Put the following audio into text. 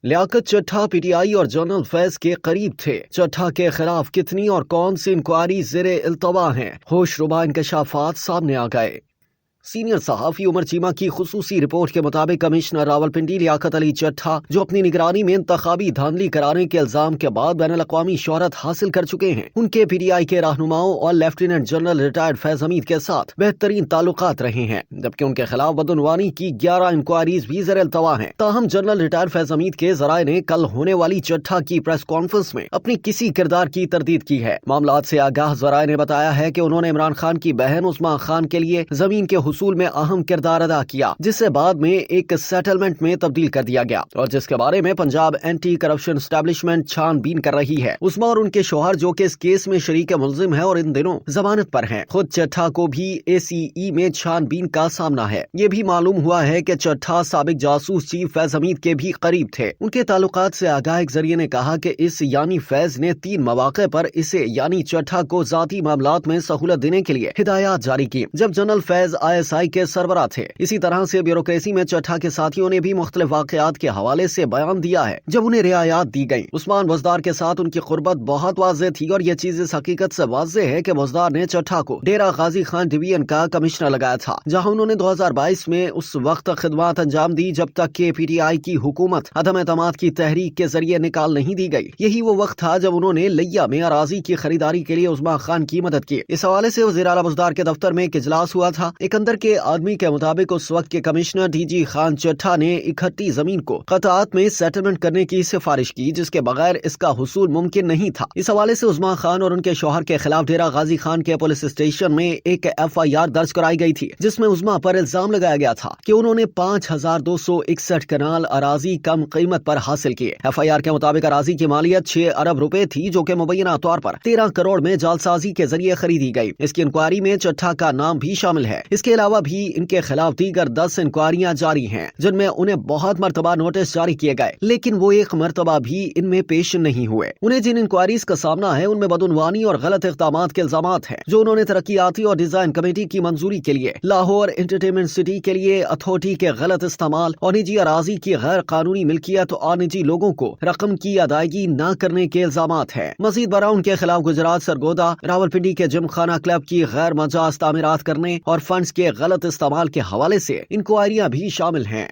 Liaquat چٹھا P T I اور general فیض کے قریب تھے۔ چٹھا کے خلاف کتنی اور کون سی انکوائری زیر التوا ہیں، ہوش ربا انکشافات سامنے آ گئے۔ سینئر صحافی عمر چیمہ کی خصوصی رپورٹ کے مطابق کمشنر راولپنڈی لیاقت علی چٹھا، جو اپنی نگرانی میں انتخابی دھاندلی کرانے کے الزام کے بعد بین الاقوامی شہرت حاصل کر چکے ہیں، ان کے پی ٹی آئی کے رہنماؤں اور لیفٹیننٹ جنرل ریٹائرڈ فیض حمید کے ساتھ بہترین تعلقات رہے ہیں، جبکہ ان کے خلاف بدعنوانی کی 11 انکوائریز بھی زیر التوا ہیں۔ تاہم جنرل ریٹائرڈ فیض حمید کے ذرائع نے کل ہونے والی چٹھا کی پریس کانفرنس میں اپنی کسی کردار کی تردید کی ہے۔ معاملات سے آگاہ ذرائع نے بتایا ہے کہ انہوں نے عمران خان کی بہن عثمان خان کے لیے زمین کے حصول میں اہم کردار ادا کیا، جسے بعد میں ایک سیٹلمنٹ میں تبدیل کر دیا گیا اور جس کے بارے میں پنجاب اینٹی کرپشن اسٹیبلشمنٹ چھان بین کر رہی ہے۔ عثمان اور ان کے شوہر، جو کہ اس کیس میں شریک ملزم ہیں اور ان دنوں ضمانت پر ہیں، خود چٹھا کو بھی اے سی ای میں چھان بین کا سامنا ہے۔ یہ بھی معلوم ہوا ہے کہ چٹھا سابق جاسوس چیف فیض حمید کے بھی قریب تھے۔ ان کے تعلقات سے آگاہ ایک ذریعے نے کہا کہ اس یعنی فیض نے 3 مواقع پر اسے یعنی چٹھا کو ذاتی معاملات میں سہولت دینے کے لیے ہدایات جاری کی، جب general Faiz I S I کے سربراہ تھے۔ اسی طرح سے بیوروکریسی میں چٹھا کے ساتھیوں نے بھی مختلف واقعات کے حوالے سے بیان دیا ہے جب انہیں رعایات دی گئیں۔ عثمان بزدار کے ساتھ ان کی قربت بہت واضح تھی اور یہ چیز اس حقیقت سے واضح ہے کہ بزدار نے چٹھا کو ڈیرہ غازی خان ڈویژن کا کمشنر لگایا تھا، جہاں انہوں نے 2022 میں اس وقت خدمات انجام دی جب تک کہ پی ٹی آئی کی حکومت عدم اعتماد کی تحریک کے ذریعے نکال نہیں دی گئی۔ یہی وہ وقت تھا جب انہوں نے لیا میں اراضی کی خریداری کے لیے عثمان خان کی مدد کی۔ اس حوالے سے وزیر اعلیٰ بزدار کے دفتر میں ایک اجلاس ہوا تھا۔ ایک اندر کے آدمی کے مطابق اس وقت کے کمشنر ڈی جی خان چٹھا نے اکٹھی زمین کو قطعات میں سیٹلمنٹ کرنے کی سفارش کی، جس کے بغیر اس کا حصول ممکن نہیں تھا۔ اس حوالے سے عثمان خان اور ان کے شوہر کے خلاف ڈیرہ غازی خان کے پولیس اسٹیشن میں ایک ایف آئی آر درج کرائی گئی تھی، جس میں عثمان پر الزام لگایا گیا تھا کہ انہوں نے 5261 کنال اراضی کم قیمت پر حاصل کیے۔ ایف آئی آر کے مطابق اراضی کی مالیت 6 ارب روپے تھی، جو کہ مبینہ طور پر 13 کروڑ میں جعلسازی کے ذریعے خریدی گئی۔ اس کی انکوائری میں چٹھا کا نام بھی شامل ہے۔ اس کے علاوہ بھی ان کے خلاف دیگر 10 انکوائریاں جاری ہیں، جن میں انہیں بہت مرتبہ نوٹس جاری کیے گئے، لیکن وہ ایک مرتبہ بھی ان میں پیش نہیں ہوئے۔ انہیں جن انکوائریز کا سامنا ہے، ان میں بدعنوانی اور غلط اقدامات کے الزامات ہیں، جو انہوں نے ترقیاتی اور ڈیزائن کمیٹی کی منظوری کے لیے لاہور انٹرٹینمنٹ سٹی کے لیے اتھارٹی کے غلط استعمال اور نجی اراضی کی غیر قانونی ملکیت اور نجی لوگوں کو رقم کی ادائیگی نہ کرنے کے الزامات ہیں۔ مزید برآں ان کے خلاف گجرات سرگودا راولپنڈی کے جم خانہ کلب کی غیر مجاز تعمیرات کرنے اور فنڈز کے غلط استعمال کے حوالے سے انکوائریاں بھی شامل ہیں۔